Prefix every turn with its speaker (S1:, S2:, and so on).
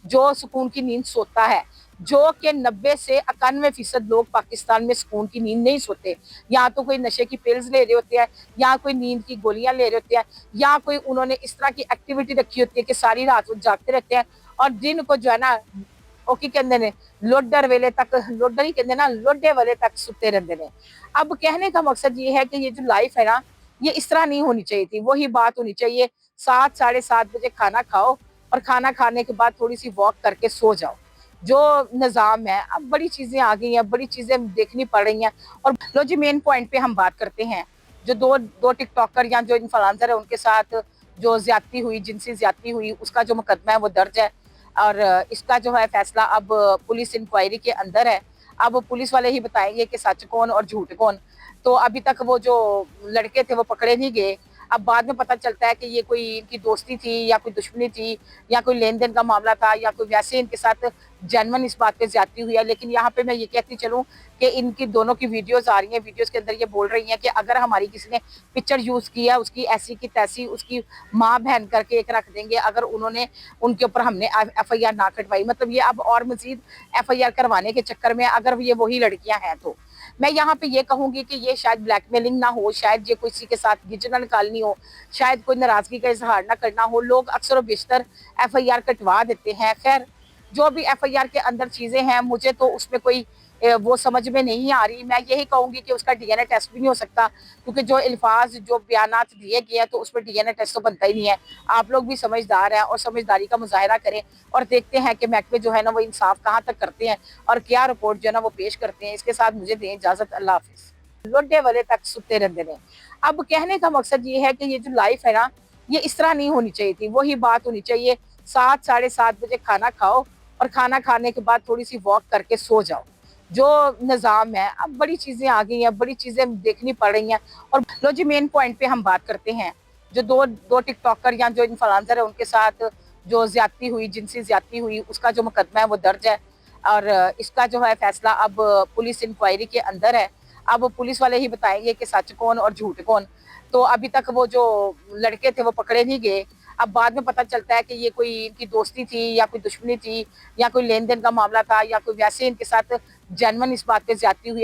S1: जो सुकून की नींद सोता है, जो कि 90 से 91% लोग पाकिस्तान में सुकून की नींद नहीं सोते। या तो कोई नशे की पिल्स ले रहे होते हैं, या कोई नींद की गोलियां ले रहे होते हैं, या कोई उन्होंने इस तरह की एक्टिविटी रखी होती है कि सारी रात वो जागते रहते हैं और दिन को जो है ना ਉਹ ਕੀ ਕਹਿੰਦੇ ਨੇ ਲੋਡਰ ਵੇਲੇ तक लोडर ही कहते ना लोडे वाले तक सुते रहते हैं। अब कहने का मकसद ये है कि ये जो लाइफ है ना, ये इस तरह नहीं होनी चाहिए थी। वही बात होनी चाहिए 7 साढ़े 7 बजे खाना खाओ और खाना खाने के बाद थोड़ी सी वॉक करके सो जाओ। जो निज़ाम है, अब बड़ी चीज़ें आ गई हैं, बड़ी चीज़ें देखनी पड़ रही हैं। और लो जी मेन पॉइंट पे हम बात करते हैं। जो दो दो टिकटॉकर या जो इन्फ्लुएंसर है उनके साथ जो ज्यादती हुई, जिनसी ज्यादती हुई, उसका जो मुकदमा है वो दर्ज है और इसका जो है फैसला अब पुलिस इंक्वायरी के अंदर है। अब पुलिस वाले ही बताएंगे कि सच कौन और झूठ कौन। तो अभी तक वो जो लड़के थे वो पकड़े नहीं गए। अब बाद में पता चलता है कि ये कोई इनकी दोस्ती थी या कोई दुश्मनी थी या कोई लेन देन का मामला था या कोई वैसे इनके साथ जेन्युइन इस बात पे ज्यादती हुई है। लेकिन यहाँ पे मैं ये कहती चलूँ कि इनकी दोनों की वीडियोस आ रही हैं, वीडियोस के अंदर ये बोल रही हैं कि अगर हमारी किसी ने पिक्चर यूज किया उसकी ऐसी की तैसी उसकी माँ बहन करके एक रख देंगे अगर उन्होंने उनके ऊपर हमने FIR ना कटवाई। मतलब ये अब और मजीद FIR करवाने के चक्कर में अगर ये वही लड़कियां हैं तो मैं यहाँ पे ये कहूंगी कि ये शायद ब्लैकमेलिंग ना हो, शायद ये किसी के साथ गिजना निकालनी हो, शायद कोई नाराजगी का इजहार ना करना हो। लोग अक्सर बेशतर FIR कटवा देते हैं। खैर जो भी FIR के अंदर चीजें हैं मुझे तो उसमें कोई वो समझ में नहीं आ रही। मैं यही कहूंगी कि उसका DNA टेस्ट भी नहीं हो सकता क्योंकि जो अल्फाज जो बयानात दिए गए हैं तो उस पर DNA टेस्ट तो बनता ही नहीं है। आप लोग भी समझदार हैं और समझदारी का मुजाहरा करें और देखते हैं कि महकमे जो है ना वो इंसाफ कहाँ तक करते हैं और क्या रिपोर्ट जो है ना वो पेश करते हैं। इसके साथ मुझे दें इजाजत। अल्लाह हाफिज। लोडे वाले तक सुते रहते हैं। अब कहने का मकसद ये है कि ये जो लाइफ है ना, ये इस तरह नहीं होनी चाहिए थी। वही बात होनी चाहिए 7 साढ़े 7 बजे खाना खाओ और खाना खाने के बाद थोड़ी सी वॉक करके सो जाओ। जो निज़ाम है, अब बड़ी चीज़ें आ गई हैं, बड़ी चीज़ें देखनी पड़ रही हैं। और लो जी मेन पॉइंट पे हम बात करते हैं। जो दो टिकटॉकर या जो इन्फ्लुएंसर है उनके साथ जो ज्यादती हुई, जिनसी ज्यादती हुई, उसका जो मुकदमा है वो दर्ज है और इसका जो है फैसला अब पुलिस इंक्वायरी के अंदर है। अब पुलिस वाले ही बताएंगे कि सच कौन और झूठ कौन। तो अभी तक वो जो लड़के थे वो पकड़े नहीं गए। अब बाद में पता चलता है कि ये कोई इनकी दोस्ती थी या कोई दुश्मनी थी या कोई लेन देन का मामला था या कोई वैसे इनके साथ जेन्युइन इस बात पे ज्यादती हुई।